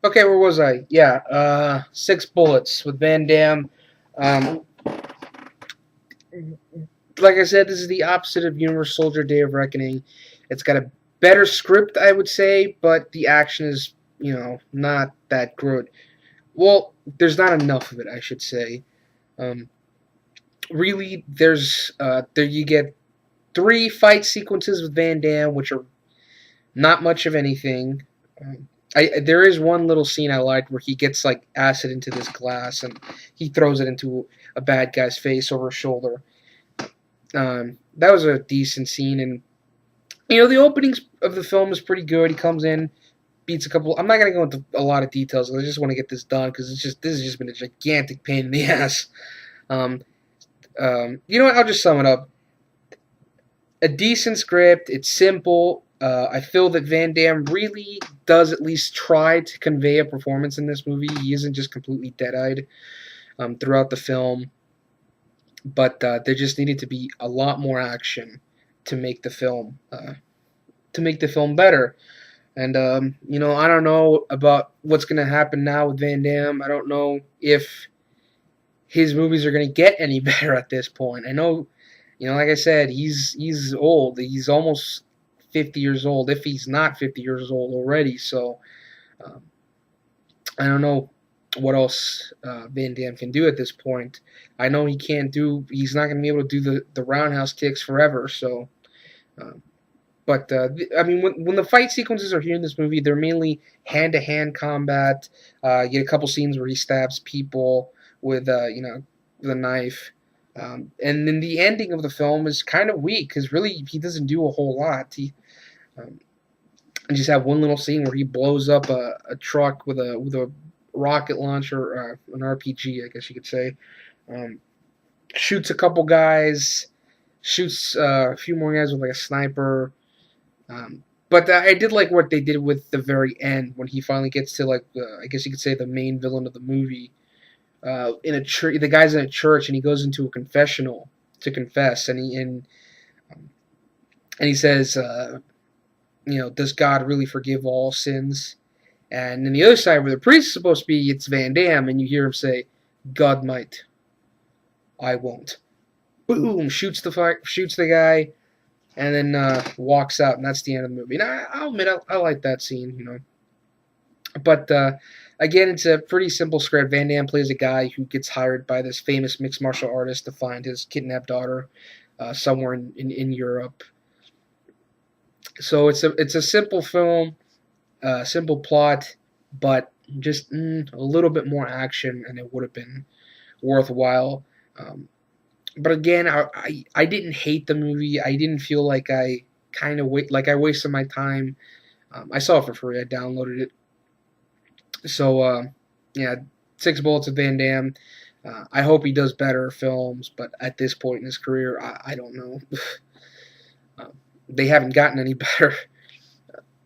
Okay, where was I? Yeah, Six Bullets with Van Damme. Um, like I said, this is the opposite of Universal Soldier: Day of Reckoning. It's got a better script, I would say, but the action is, not that good. Well, there's not enough of it, I should say. Um, really, there you get three fight sequences with Van Damme, which are not much of anything. There is one little scene I liked where he gets like acid into this glass and he throws it into a bad guy's face over his shoulder. That was a decent scene, and the openings of the film is pretty good. He comes in, beats a couple. I'm not gonna go into a lot of details. I just want to get this done because this has just been a gigantic pain in the ass. Um, you know what? I'll just sum it up. A decent script. It's simple. I feel that Van Damme really does at least try to convey a performance in this movie. He isn't just completely dead-eyed throughout the film, but there just needed to be a lot more action to make the film better. And I don't know about what's going to happen now with Van Damme. I don't know if his movies are going to get any better at this point. I know, like I said, he's old. He's almost 50 years old, if he's not 50 years old already. So um, I don't know what else Van Damme can do at this point. I know he's not going to be able to do the roundhouse kicks forever. So, um, I mean, when the fight sequences are here in this movie, they're mainly hand to hand combat. You get a couple scenes where he stabs people with, with a knife. And then the ending of the film is kind of weak because really he doesn't do a whole lot. Um, I just have one little scene where he blows up a truck with a rocket launcher, an RPG, I guess you could say. Um, Shoots a couple guys, shoots a few more guys with like a sniper. But I did like what they did with the very end when he finally gets to like I guess you could say the main villain of the movie. In a church, the guy's in a church and he goes into a confessional to confess, um, and he says, does God really forgive all sins? And then the other side, where the priest is supposed to be, it's Van Damme, and you hear him say, "God might, I won't." Boom! Shoots the guy, and then walks out, and that's the end of the movie. And I'll admit, I like that scene, But again, it's a pretty simple script. Van Damme plays a guy who gets hired by this famous mixed martial artist to find his kidnapped daughter somewhere in Europe. So it's a simple film, simple plot, but just a little bit more action, and it would have been worthwhile. Um, but again, I didn't hate the movie. I didn't feel like I like I wasted my time. I saw it for free. I downloaded it. So yeah, Six Bullets of Van Damme. I hope he does better films, but at this point in his career, I don't know. They haven't gotten any better.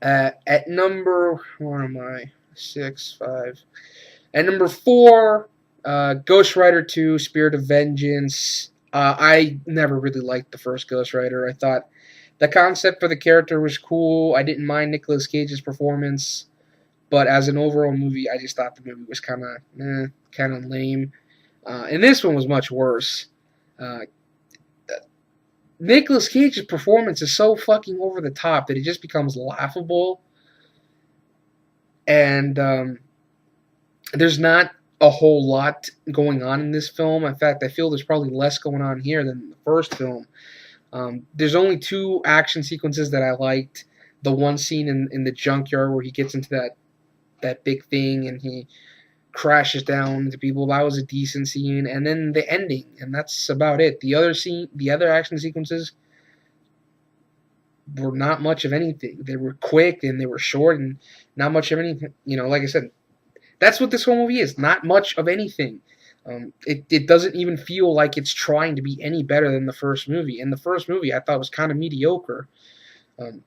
At number, where am I? 6, 5. At number 4, Ghost Rider 2, Spirit of Vengeance. I never really liked the first Ghost Rider. I thought the concept for the character was cool. I didn't mind Nicolas Cage's performance, but as an overall movie, I just thought the movie was kind of lame. And this one was much worse. Uh, Nicolas Cage's performance is so fucking over the top that it just becomes laughable. And there's not a whole lot going on in this film. In fact, I feel there's probably less going on here than the first film. There's only two action sequences that I liked. The one scene in the junkyard where he gets into that big thing and he crashes down into people. That was a decent scene, and then the ending, and that's about it. The other action sequences were not much of anything. They were quick and they were short and not much of anything. Like I said, that's what this whole movie is. Not much of anything. It doesn't even feel like it's trying to be any better than the first movie. And the first movie I thought was kind of mediocre. Um,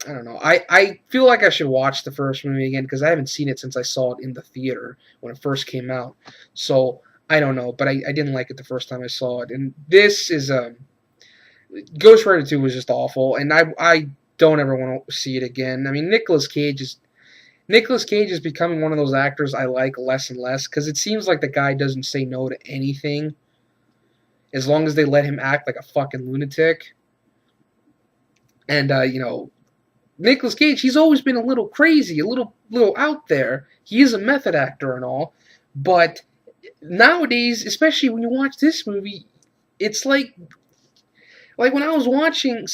I don't know. I feel like I should watch the first movie again because I haven't seen it since I saw it in the theater when it first came out. So I don't know, but I didn't like it the first time I saw it. And this is Ghost Rider 2 was just awful, and I don't ever want to see it again. I mean, Nicolas Cage is Nicolas Cage is becoming one of those actors I like less and less because it seems like the guy doesn't say no to anything as long as they let him act like a fucking lunatic. And Nicolas Cage, he's always been a little crazy, a little out there. He is a method actor and all, but nowadays, especially when you watch this movie, it's like when I was watching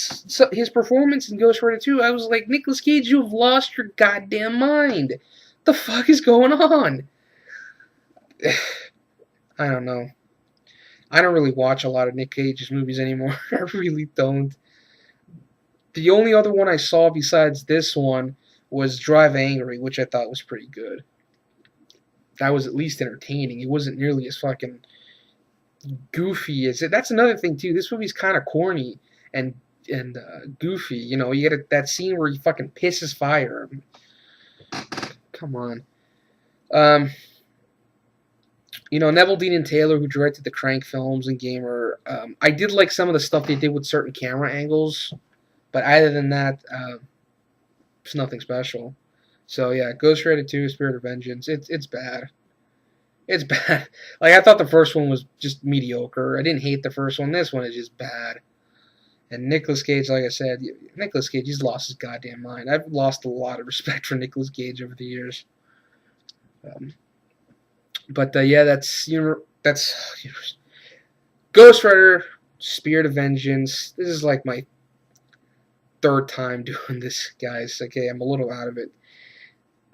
his performance in Ghost Rider 2, I was like, Nicolas Cage, you have lost your goddamn mind. The fuck is going on? I don't know. I don't really watch a lot of Nick Cage's movies anymore. I really don't. The only other one I saw besides this one was Drive Angry, which I thought was pretty good. That was at least entertaining. It wasn't nearly as fucking goofy as it. That's another thing too. This movie's kind of corny and goofy. You get that scene where he fucking pisses fire. Come on. Um, Neville Dean and Taylor, who directed the Crank films and Gamer. I did like some of the stuff they did with certain camera angles, but other than that, it's nothing special. So yeah, Ghost Rider 2, Spirit of Vengeance. It's bad. It's bad. Like I thought the first one was just mediocre. I didn't hate the first one. This one is just bad. And Nicolas Cage, like I said, Nicolas Cage, he's lost his goddamn mind. I've lost a lot of respect for Nicolas Cage over the years. But yeah, that's Ghost Rider, Spirit of Vengeance. This is like my third time doing this, guys. Okay, I'm a little out of it.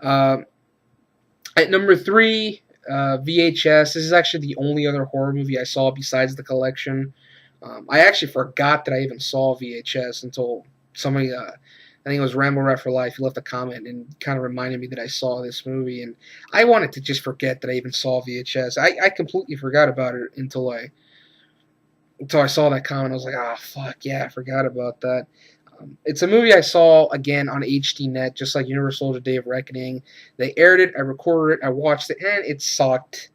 At number 3, VHS. This is actually the only other horror movie I saw besides the collection. I actually forgot that I even saw VHS until somebody, I think it was Rambo Rat for Life, he left a comment and kind of reminded me that I saw this movie. And I wanted to just forget that I even saw VHS. I completely forgot about it until I saw that comment. I was like, ah, fuck, yeah, I forgot about that. It's a movie I saw, again, on HDNet, just like Universal Soldier Day of Reckoning. They aired it, I recorded it, I watched it, and it sucked.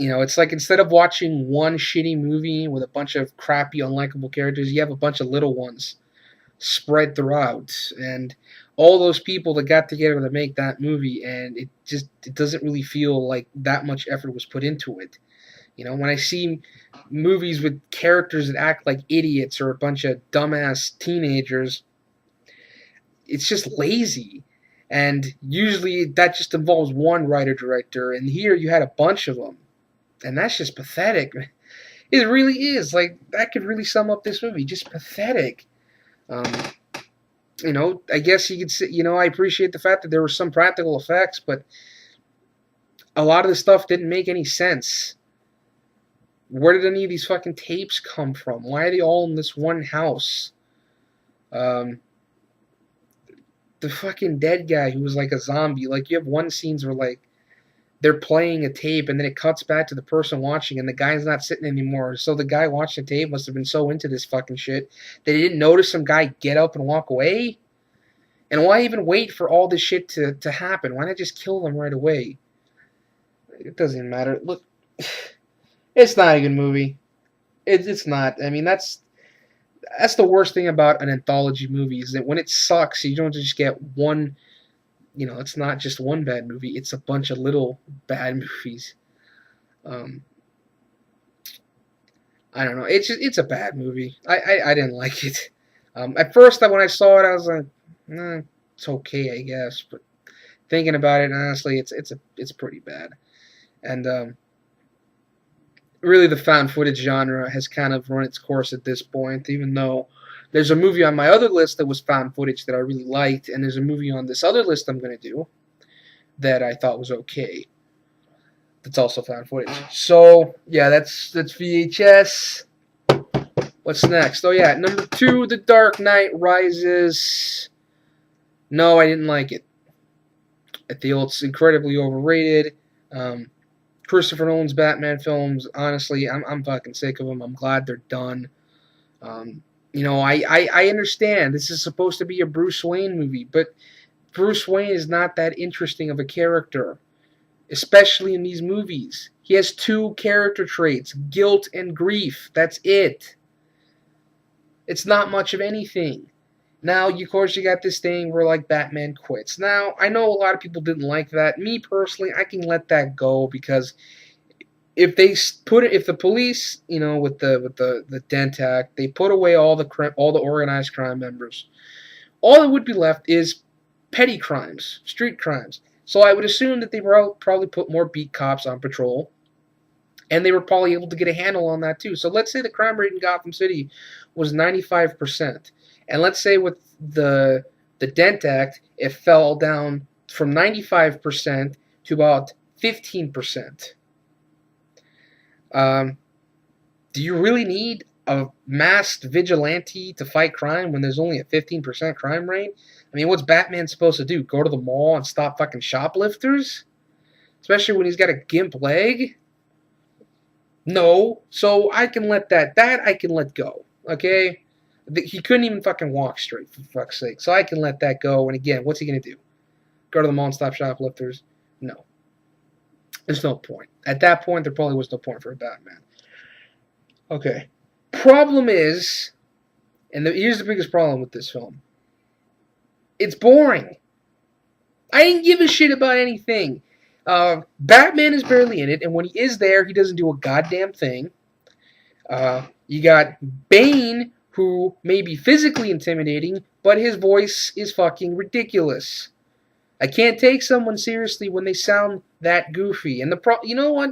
It's like instead of watching one shitty movie with a bunch of crappy, unlikable characters, you have a bunch of little ones spread throughout. And all those people that got together to make that movie, and it doesn't really feel like that much effort was put into it. When I see movies with characters that act like idiots or a bunch of dumbass teenagers, it's just lazy. And usually that just involves one writer-director, and here you had a bunch of them. And that's just pathetic. It really is. Like, that could really sum up this movie. Just pathetic. I guess you could say, I appreciate the fact that there were some practical effects, but a lot of the stuff didn't make any sense. Where did any of these fucking tapes come from? Why are they all in this one house? The fucking dead guy who was like a zombie. Like, you have one scenes where, like, they're playing a tape and then it cuts back to the person watching and the guy's not sitting anymore. So the guy watching the tape must have been so into this fucking shit that he didn't notice some guy get up and walk away. And why even wait for all this shit to happen? Why not just kill them right away? It doesn't matter. Look, it's not a good movie. It's not. I mean, that's the worst thing about an anthology movie is that when it sucks, you don't just get one. It's not just one bad movie. It's a bunch of little bad movies. I don't know. It's a bad movie. I didn't like it. At first, when I saw it, I was like, it's okay, I guess. But thinking about it, honestly, it's pretty bad. And really, the found footage genre has kind of run its course at this point, even though there's a movie on my other list that was found footage that I really liked, and there's a movie on this other list I'm going to do that I thought was okay. That's also found footage. So, yeah, that's VHS. What's next? Oh, yeah, number 2, The Dark Knight Rises. No, I didn't like it. I feel it's incredibly overrated. Christopher Nolan's Batman films, honestly, I'm fucking sick of them. I'm glad they're done. I understand this is supposed to be a Bruce Wayne movie, but Bruce Wayne is not that interesting of a character, especially in these movies. He has 2 character traits, guilt and grief. That's it. It's not much of anything. Now, of course, you got this thing where like Batman quits. Now, I know a lot of people didn't like that. Me personally, I can let that go because if the police, with the Dent Act, they put away all the organized crime members, all that would be left is petty crimes, street crimes. So I would assume that they probably put more beat cops on patrol, and they were probably able to get a handle on that too. So let's say the crime rate in Gotham City was 95%, and let's say with the Dent Act, it fell down from 95% to about 15%. Do you really need a masked vigilante to fight crime when there's only a 15% crime rate? I mean, what's Batman supposed to do? Go to the mall and stop fucking shoplifters? Especially when he's got a gimp leg? No. So I can let that I can let go. Okay? He couldn't even fucking walk straight, for fuck's sake. So I can let that go. And again, what's he going to do? Go to the mall and stop shoplifters? No. There's no point. At that point, there probably was no point for a Batman. Okay. Problem is, and here's the biggest problem with this film. It's boring. I didn't give a shit about anything. Batman is barely in it, and when he is there, he doesn't do a goddamn thing. You got Bane, who may be physically intimidating, but his voice is fucking ridiculous. I can't take someone seriously when they sound that goofy. And you know what?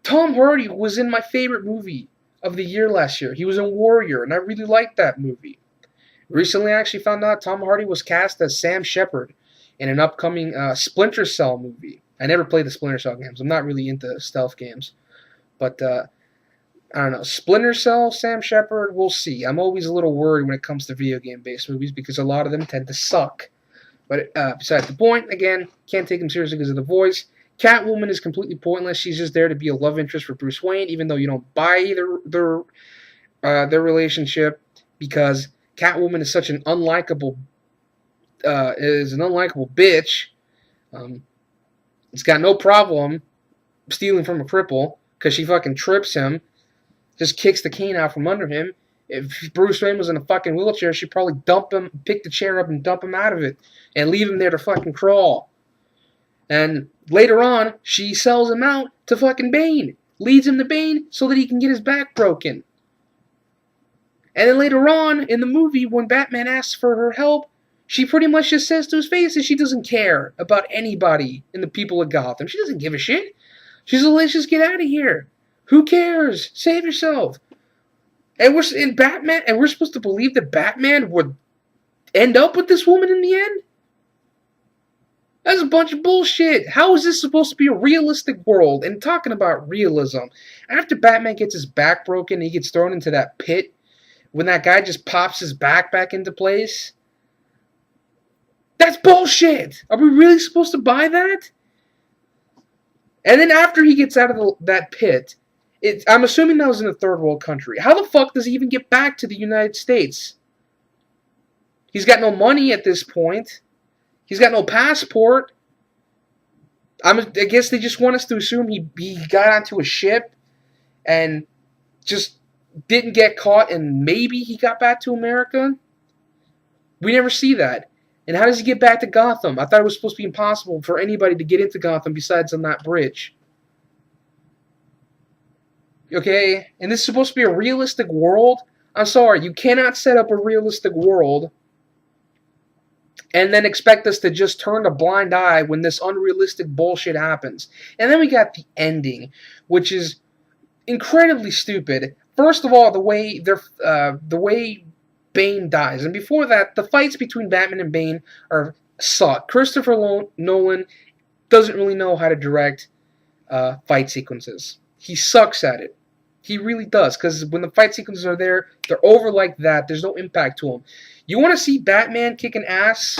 Tom Hardy was in my favorite movie of the year last year. He was in Warrior, and I really liked that movie. Recently, I actually found out Tom Hardy was cast as Sam Shepard in an upcoming Splinter Cell movie. I never played the Splinter Cell games. I'm not really into stealth games. But, I don't know. Splinter Cell, Sam Shepard, we'll see. I'm always a little worried when it comes to video game-based movies because a lot of them tend to suck. But besides the point, again, can't take him seriously because of the voice. Catwoman is completely pointless. She's just there to be a love interest for Bruce Wayne, even though you don't buy their relationship, because Catwoman is such an unlikable bitch. It's got no problem stealing from a cripple because she fucking trips him, just kicks the cane out from under him. If Bruce Wayne was in a fucking wheelchair, she'd probably dump him, pick the chair up and dump him out of it, and leave him there to fucking crawl. And later on, she sells him out to fucking Bane. Leads him to Bane so that he can get his back broken. And then later on, in the movie, when Batman asks for her help, she pretty much just says to his face that she doesn't care about anybody in the people of Gotham. She doesn't give a shit. She's like, let's just get out of here. Who cares? Save yourself. And we're supposed to believe that Batman would end up with this woman in the end? That's a bunch of bullshit. How is this supposed to be a realistic world? And talking about realism, after Batman gets his back broken and he gets thrown into that pit, when that guy just pops his back into place, that's bullshit. Are we really supposed to buy that? And then after he gets out of that pit, I'm assuming that was in a third world country. How the fuck does he even get back to the United States? He's got no money at this point. He's got no passport. I guess they just want us to assume he got onto a ship and just didn't get caught and maybe he got back to America. We never see that. And how does he get back to Gotham? I thought it was supposed to be impossible for anybody to get into Gotham besides on that bridge. Okay? And this is supposed to be a realistic world? I'm sorry, you cannot set up a realistic world and then expect us to just turn a blind eye when this unrealistic bullshit happens. And then we got the ending, which is incredibly stupid. First of all, the way Bane dies, and before that, the fights between Batman and Bane suck. Christopher Nolan doesn't really know how to direct fight sequences. He sucks at it. He really does, because when the fight sequences are there, they're over like that. There's no impact to them. You want to see Batman kicking ass?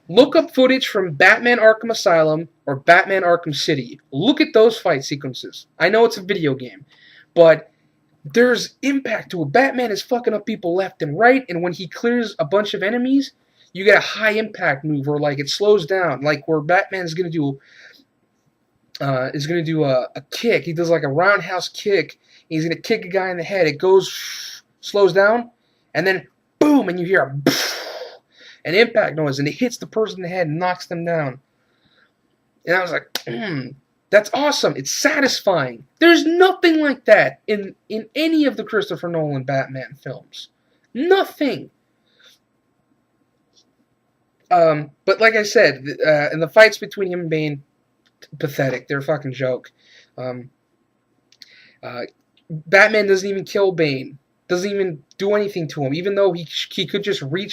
Look up footage from Batman Arkham Asylum or Batman Arkham City. Look at those fight sequences. I know it's a video game, but there's impact to it. Batman is fucking up people left and right, and when he clears a bunch of enemies, you get a high impact move, or like it slows down, like where Batman's gonna do a kick. He does like a roundhouse kick. He's gonna kick a guy in the head. It goes, slows down, and then boom, boom, and you hear an impact noise, and it hits the person in the head and knocks them down. And I was like, that's awesome. It's satisfying. There's nothing like that in any of the Christopher Nolan Batman films. Nothing. But like I said, and the fights between him and Bane, pathetic. They're a fucking joke. Batman doesn't even kill Bane. Doesn't even do anything to him, even though he could just reach